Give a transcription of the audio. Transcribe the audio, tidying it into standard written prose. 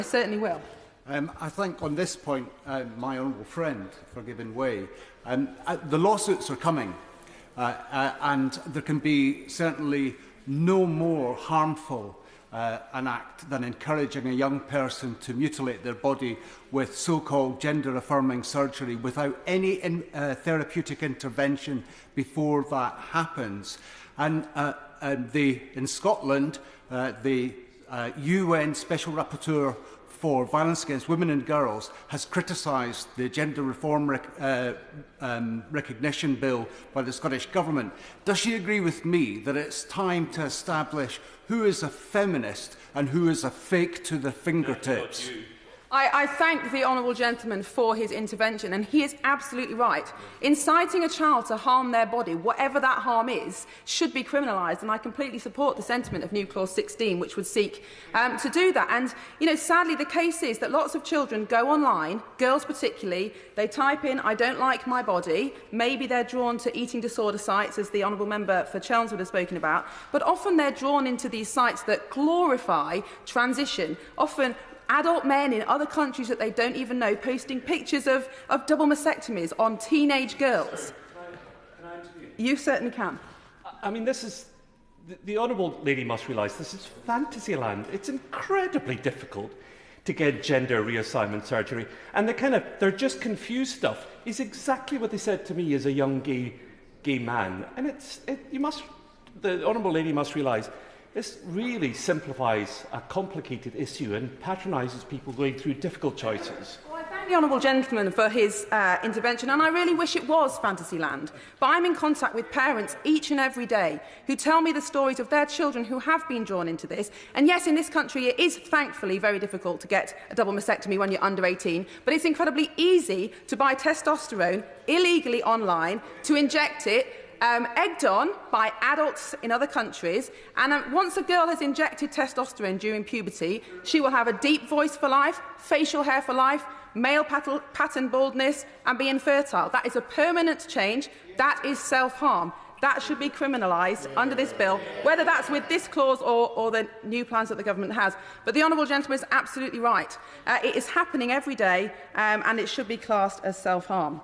I certainly will. I think on this point, my honourable friend for giving way. The lawsuits are coming, and there can be certainly no more harmful an act than encouraging a young person to mutilate their body with so-called gender-affirming surgery without any therapeutic intervention before that happens. And in Scotland, the UN Special Rapporteur for Violence Against Women and Girls has criticised the Gender Reform Recognition Bill by the Scottish Government. Does she agree with me that it's time to establish who is a feminist and who is a fake to the fingertips? I thank the honourable gentleman for his intervention, and he is absolutely right. Inciting a child to harm their body, whatever that harm is, should be criminalised, and I completely support the sentiment of New Clause 16, which would seek to do that. And, sadly, the case is that lots of children go online, girls particularly, they type in, "I don't like my body," maybe they're drawn to eating disorder sites, as the honourable member for Chelmsford has spoken about, but often they're drawn into these sites that glorify transition, often adult men in other countries that they don't even know posting pictures of double mastectomies on teenage girls. Can I intervene? You certainly can. I mean, this is... The honourable lady must realise this is fantasy land. It's incredibly difficult to get gender reassignment surgery. And they're just confused stuff is exactly what they said to me as a young gay man. And the honourable lady must realise this really simplifies a complicated issue and patronises people going through difficult choices. Well, I thank the honourable gentleman for his intervention, and I really wish it was Fantasyland. But I'm in contact with parents each and every day who tell me the stories of their children who have been drawn into this. And yes, in this country it is thankfully very difficult to get a double mastectomy when you're under 18, but it's incredibly easy to buy testosterone illegally online, to inject it, egged on by adults in other countries, and once a girl has injected testosterone during puberty, she will have a deep voice for life, facial hair for life, male pattern baldness, and be infertile. That is a permanent change. That is self-harm. That should be criminalised under this bill, whether that's with this clause or the new plans that the government has. But the honourable gentleman is absolutely right. It is happening every day, and it should be classed as self-harm.